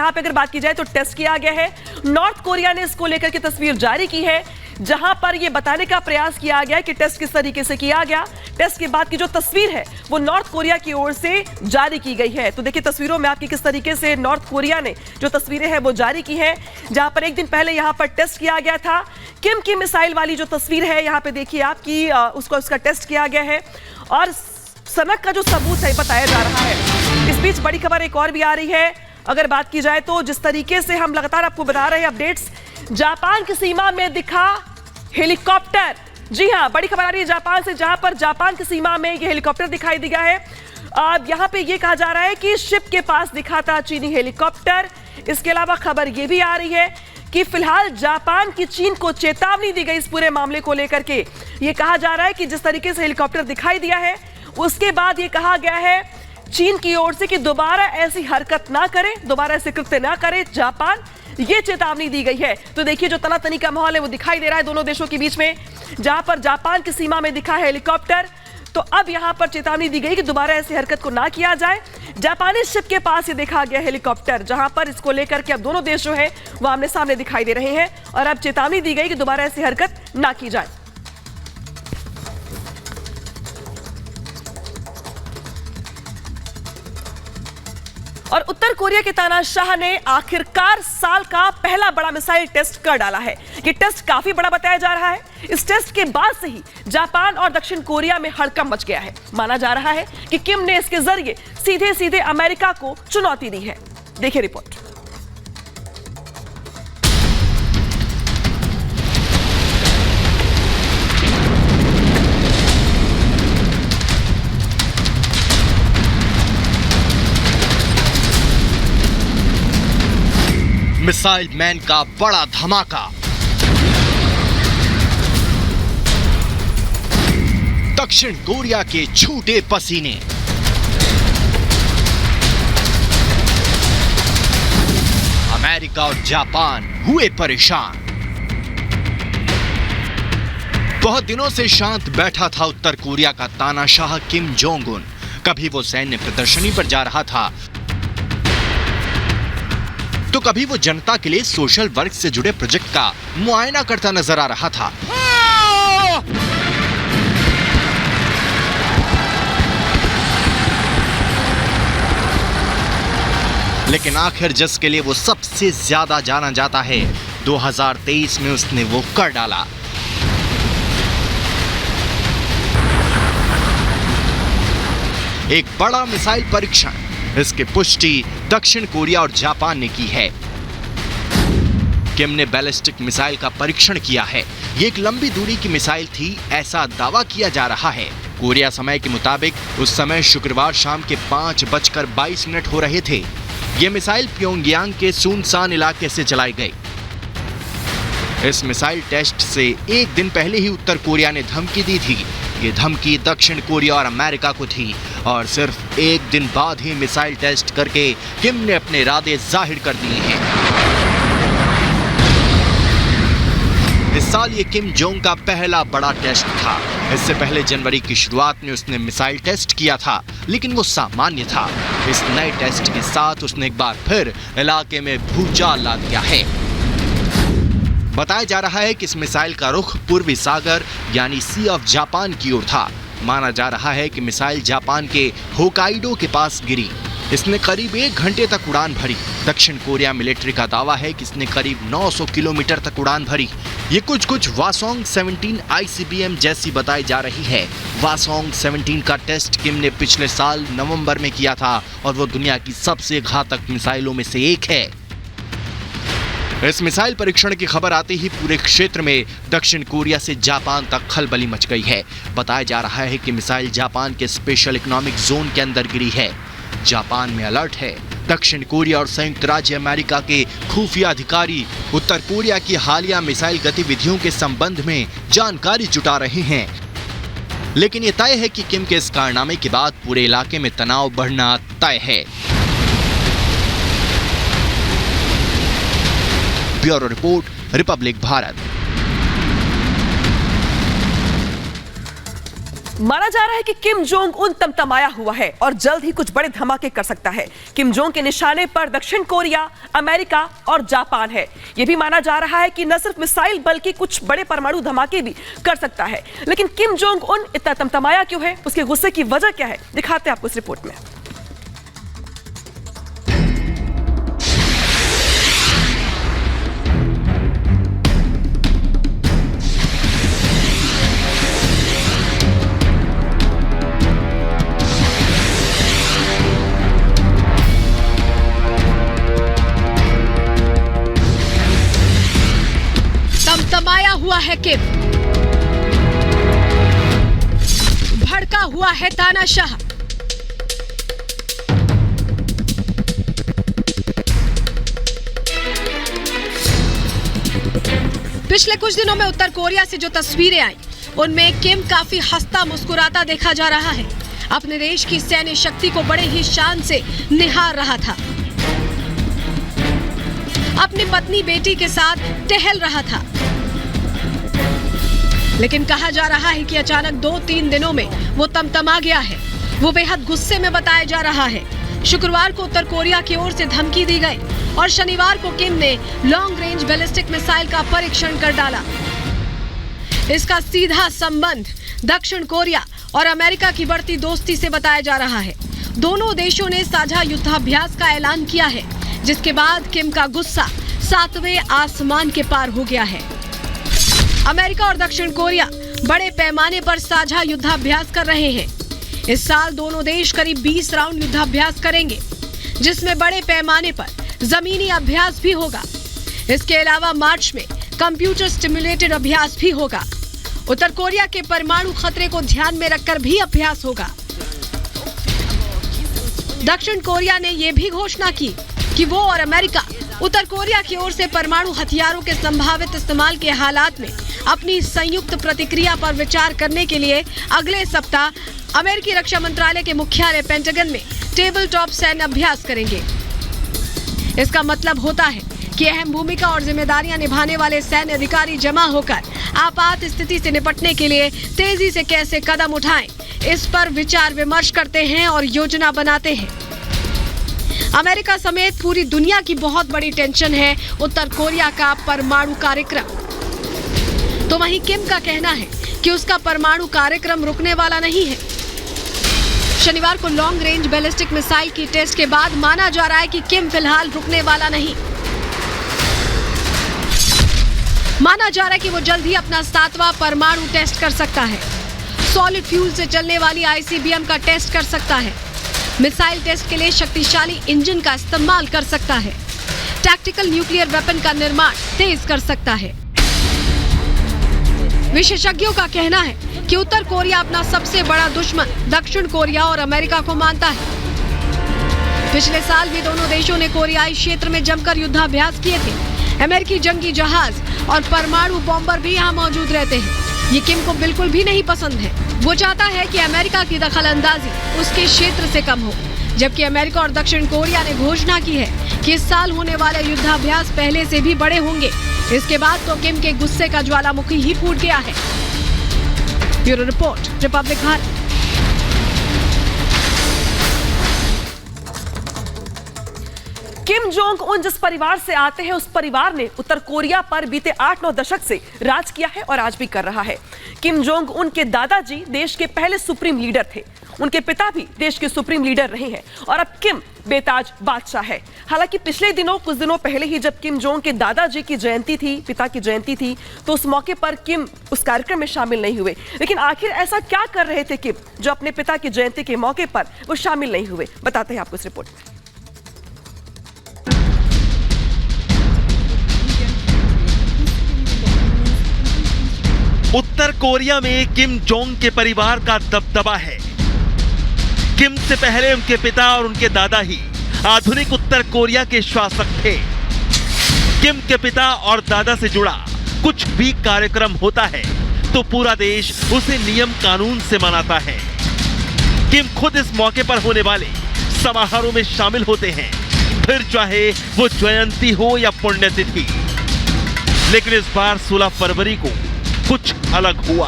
यहां पे अगर बात की जाए तो टेस्ट किया गया है। नॉर्थ कोरिया ने इसको लेकर के तस्वीर जारी की है, जहां पर यह बताने का प्रयास किया गया कि टेस्ट किस तरीके से किया गया। टेस्ट के बाद की जो तस्वीर है वो नॉर्थ कोरिया की ओर से जारी की गई है। तो देखिए तस्वीरों में आपकी किस तरीके से नॉर्थ कोरिया ने जो तस्वीरें हैं वो जारी की हैं, जहां पर एक दिन पहले यहां पर टेस्ट किया गया था। किम की मिसाइल वाली जो तस्वीर है यहां पे देखिए आपकी, उसका टेस्ट किया गया है और सनक का जो सबूत है बताया जा रहा है। इस बीच बड़ी खबर एक और भी आ रही है। अगर बात की जाए तो जिस तरीके से हम लगातार आपको बता रहे हैं अपडेट्स, जापान की सीमा में दिखा हेलीकॉप्टर। जी हां, बड़ी खबर आ रही है जापान से, जहां पर जापान की सीमा में यह हेलीकॉप्टर दिखाई दिया है। अब यहां पे यह कहा जा रहा है कि शिप के पास दिखा था चीनी हेलीकॉप्टर। इसके अलावा खबर यह भी आ रही है कि फिलहाल जापान की चीन को चेतावनी दी गई इस पूरे मामले को लेकर के। यह कहा जा रहा है कि जिस तरीके से हेलीकॉप्टर दिखाई दिया है उसके बाद यह कहा गया है चीन की ओर से कि दोबारा ऐसी हरकत ना करे, दोबारा ऐसे कृत्य ना करे जापान, ये चेतावनी दी गई है। तो देखिए जो तनातनी का माहौल है वो दिखाई दे रहा है दोनों देशों के बीच में, जहां पर जापान की सीमा में दिखा है हेलीकॉप्टर। तो अब यहां पर चेतावनी दी गई कि दोबारा ऐसी हरकत को ना किया जाए। जापानी शिप के पास ये देखा गया हेलीकॉप्टर, जहां पर इसको लेकर के अब दोनों देश जो है वो आमने सामने दिखाई दे रहे हैं और अब चेतावनी दी गई कि दोबारा ऐसी हरकत ना की जाए। और उत्तर कोरिया के तानाशाह ने आखिरकार साल का पहला बड़ा मिसाइल टेस्ट कर डाला है। ये टेस्ट काफी बड़ा बताया जा रहा है। इस टेस्ट के बाद से ही जापान और दक्षिण कोरिया में हड़कंप मच गया है। माना जा रहा है कि किम ने इसके जरिए सीधे सीधे अमेरिका को चुनौती दी है। देखिए रिपोर्ट। मिसाइल मैन का बड़ा धमाका। दक्षिण कोरिया के छूटे पसीने। अमेरिका और जापान हुए परेशान। बहुत दिनों से शांत बैठा था उत्तर कोरिया का तानाशाह किम जोंग उन। कभी वो सैन्य प्रदर्शनी पर जा रहा था तो कभी वो जनता के लिए सोशल वर्क से जुड़े प्रोजेक्ट का मुआयना करता नजर आ रहा था। लेकिन आखिर जिसके लिए वो सबसे ज्यादा जाना जाता है, 2023 में उसने वो कर डाला। एक बड़ा मिसाइल परीक्षण। इसकी पुष्टि दक्षिण कोरिया और जापान ने की है। किम ने बैलिस्टिक मिसाइल का परीक्षण किया है। ये एक लंबी दूरी की मिसाइल थी, ऐसा दावा किया जा रहा है। कोरिया समय के मुताबिक उस समय शुक्रवार शाम के 5:22 हो रहे थे। ये मिसाइल प्योंगयांग के सुनसान इलाके से चलाई गई। इस मिसाइल टेस्ट से एक दिन पहले ही उत्तर कोरिया ने धमकी दी थी। ये धमकी दक्षिण कोरिया और अमेरिका को थी और सिर्फ एक दिन बाद ही मिसाइल टेस्ट करके किम ने अपने इरादे जाहिर कर दिए हैं। इस साल ये किम जोंग का पहला बड़ा टेस्ट था। इससे पहले जनवरी की शुरुआत में उसने मिसाइल टेस्ट किया था, लेकिन वो सामान्य था। इस नए टेस्ट के साथ उसने एक बार फिर इलाके में भूचाल ला दिया है। बताया जा रहा है कि इस मिसाइल का रुख पूर्वी सागर यानी सी ऑफ जापान की ओर था। माना जा रहा है कि मिसाइल जापान के होकाइडो के पास गिरी। इसने करीब 1 घंटे तक उड़ान भरी। दक्षिण कोरिया मिलिट्री का दावा है कि इसने करीब 900 किलोमीटर तक उड़ान भरी। ये कुछ वासोंग 17 ICBM जैसी बताई जा रही है। वासोंग 17 का टेस्ट किम ने पिछले साल नवंबर में किया था और वो दुनिया की सबसे घातक मिसाइलों में से एक है। इस मिसाइल परीक्षण की खबर आते ही पूरे क्षेत्र में दक्षिण कोरिया से जापान तक खलबली मच गई है। बताया जा रहा है कि मिसाइल जापान के स्पेशल इकोनॉमिक जोन के अंदर गिरी है। जापान में अलर्ट है। दक्षिण कोरिया और संयुक्त राज्य अमेरिका के खुफिया अधिकारी उत्तर कोरिया की हालिया मिसाइल गतिविधियों के संबंध में जानकारी जुटा रहे हैं। लेकिन ये तय है कि किम के इस कारनामे के बाद पूरे इलाके में तनाव बढ़ना तय है। Bureau report, Republic Bharat. माना जा रहा है कि किम जोंग उन तमतमाया हुआ है और जल्द ही कुछ बड़े धमाके कर सकता है। किम जोंग के निशाने पर दक्षिण कोरिया, अमेरिका और जापान है। यह भी माना जा रहा है कि न सिर्फ मिसाइल बल्कि कुछ बड़े परमाणु धमाके भी कर सकता है। लेकिन किम जोंग उन इतना तमतमाया क्यों है, उसके गुस्से की वजह क्या है, दिखाते हैं आपको इस रिपोर्ट में। तमाया हुआ है किम, भड़का हुआ है तानाशाह। पिछले कुछ दिनों में उत्तर कोरिया से जो तस्वीरें आई उनमें किम काफी हंसता मुस्कुराता देखा जा रहा है। अपने देश की सैन्य शक्ति को बड़े ही शान से निहार रहा था। अपनी पत्नी बेटी के साथ टहल रहा था। लेकिन कहा जा रहा है कि अचानक 2-3 दिनों में वो तमतमा गया है। वो बेहद गुस्से में बताया जा रहा है। शुक्रवार को उत्तर कोरिया की ओर से धमकी दी गई और शनिवार को किम ने लॉन्ग रेंज बैलिस्टिक मिसाइल का परीक्षण कर डाला। इसका सीधा संबंध दक्षिण कोरिया और अमेरिका की बढ़ती दोस्ती से बताया जा रहा है। दोनों देशों ने साझा युद्धाभ्यास का ऐलान किया है, जिसके बाद किम का गुस्सा 7वें आसमान के पार हो गया है। अमेरिका और दक्षिण कोरिया बड़े पैमाने पर साझा युद्धाभ्यास कर रहे हैं। इस साल दोनों देश करीब 20 राउंड युद्धाभ्यास करेंगे, जिसमें बड़े पैमाने पर जमीनी अभ्यास भी होगा। इसके अलावा मार्च में कंप्यूटर स्टिमुलेटेड अभ्यास भी होगा। उत्तर कोरिया के परमाणु खतरे को ध्यान में रखकर भी अभ्यास होगा। दक्षिण कोरिया ने यह भी घोषणा की कि वो और अमेरिका उत्तर कोरिया की ओर से परमाणु हथियारों के संभावित इस्तेमाल के हालात में अपनी संयुक्त प्रतिक्रिया पर विचार करने के लिए अगले सप्ताह अमेरिकी रक्षा मंत्रालय के मुख्यालय पेंटागन में टेबल टॉप सैन्य अभ्यास करेंगे। इसका मतलब होता है कि अहम भूमिका और जिम्मेदारियां निभाने वाले सैन्य अधिकारी जमा होकर आपात स्थिति से निपटने के लिए तेजी से कैसे कदम उठाएं, इस पर विचार विमर्श करते हैं और योजना बनाते हैं। अमेरिका समेत पूरी दुनिया की बहुत बड़ी टेंशन है उत्तर कोरिया का परमाणु कार्यक्रम। तो वहीं किम का कहना है कि उसका परमाणु कार्यक्रम रुकने वाला नहीं है। शनिवार को लॉन्ग रेंज बैलिस्टिक मिसाइल की टेस्ट के बाद माना जा रहा है कि किम फिलहाल रुकने वाला नहीं। माना जा रहा है कि वो जल्द ही अपना 7वां परमाणु टेस्ट कर सकता है। सॉलिड फ्यूल से चलने वाली आईसीबीएम का टेस्ट कर सकता है। मिसाइल टेस्ट के लिए शक्तिशाली इंजन का इस्तेमाल कर सकता है। टैक्टिकल न्यूक्लियर वेपन का निर्माण तेज कर सकता है। विशेषज्ञों का कहना है कि उत्तर कोरिया अपना सबसे बड़ा दुश्मन दक्षिण कोरिया और अमेरिका को मानता है। पिछले साल भी दोनों देशों ने कोरियाई क्षेत्र में जमकर युद्धाभ्यास किए थे। अमेरिकी जंगी जहाज और परमाणु बॉम्बर भी यहाँ मौजूद रहते हैं। ये किम को बिल्कुल भी नहीं पसंद है। वो चाहता है कि अमेरिका की दखलंदाजी उसके क्षेत्र से कम हो, जबकि अमेरिका और दक्षिण कोरिया ने घोषणा की है कि इस साल होने वाले युद्धाभ्यास पहले से भी बड़े होंगे। इसके बाद तो किम के गुस्से का ज्वालामुखी ही फूट गया है। Bureau report, Republic Bharat. Kim Jong Un जिस परिवार से आते हैं, उस परिवार ने उत्तर कोरिया पर बीते 8-9 दशक से राज किया है और आज भी कर रहा है। किम जोंग उन के दादाजी देश के पहले सुप्रीम लीडर थे। उनके पिता भी देश के सुप्रीम लीडर रहे हैं और अब किम बेताज बादशाह है। हालांकि पिछले दिनों, कुछ दिनों पहले ही जब किम जोंग के दादाजी की जयंती थी, पिता की जयंती थी, तो उस मौके पर किम उस कार्यक्रम में शामिल नहीं हुए। लेकिन आखिर ऐसा क्या कर रहे थे किम जो अपने पिता की जयंती के मौके पर वो शामिल नहीं हुए, बताते हैं आपको इस रिपोर्ट में। उत्तर कोरिया में किम जोंग के परिवार का दबदबा है। किम से पहले उनके पिता और उनके दादा ही आधुनिक उत्तर कोरिया के शासक थे। किम के पिता और दादा से जुड़ा कुछ भी कार्यक्रम होता है तो पूरा देश उसे नियम कानून से मनाता है। किम खुद इस मौके पर होने वाले समारोह में शामिल होते हैं, फिर चाहे वो जयंती हो या पुण्यतिथि। लेकिन इस बार 16 फरवरी को कुछ अलग हुआ।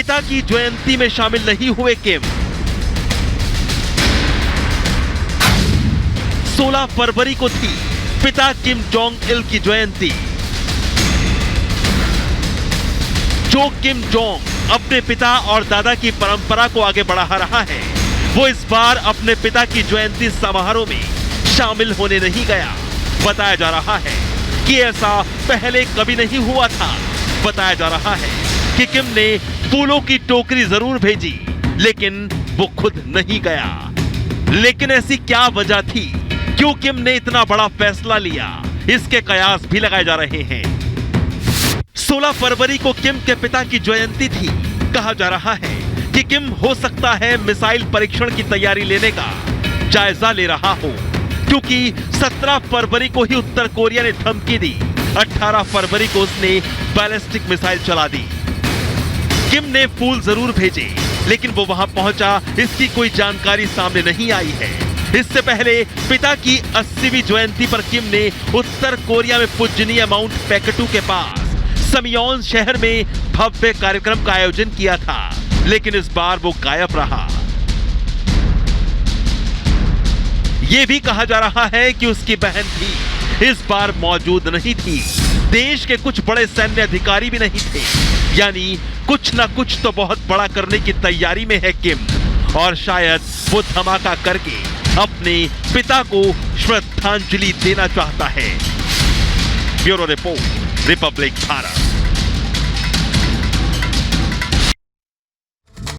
पिता की जयंती में शामिल नहीं हुए किम। 16 फरवरी को थी पिता किम जोंग इल की जयंती। जो किम जोंग अपने पिता और दादा की परंपरा को आगे बढ़ा रहा है, वो इस बार अपने पिता की जयंती समारोह में शामिल होने नहीं गया। बताया जा रहा है कि ऐसा पहले कभी नहीं हुआ था। बताया जा रहा है कि किम ने फूलों की टोकरी जरूर भेजी, लेकिन वो खुद नहीं गया। लेकिन ऐसी क्या वजह थी, क्यों किम ने इतना बड़ा फैसला लिया, इसके कयास भी लगाए जा रहे हैं। 16 फरवरी को किम के पिता की जयंती थी। कहा जा रहा है कि किम हो सकता है मिसाइल परीक्षण की तैयारी लेने का जायजा ले रहा हो, क्योंकि 17 फरवरी को ही उत्तर कोरिया ने धमकी दी। 18 फरवरी को उसने बैलिस्टिक मिसाइल चला दी। किम ने फूल जरूर भेजे, लेकिन वो वहां पहुंचा, इसकी कोई जानकारी सामने नहीं आई है। इससे पहले पिता की 80वीं जयंती पर किम ने उत्तर कोरिया में पूजनीय माउंट पेकटू के पास समयोन शहर में भव्य कार्यक्रम का आयोजन किया था, लेकिन इस बार वो गायब रहा। यह भी कहा जा रहा है कि उसकी बहन भी इस बार मौजूद नहीं थी। देश के कुछ बड़े सैन्य अधिकारी भी नहीं थे। यानी कुछ ना कुछ तो बहुत बड़ा करने की तैयारी में है किम, और शायद वो धमाका करके अपने पिता को श्रद्धांजलि देना चाहता है। Bureau report, Republic Bharat.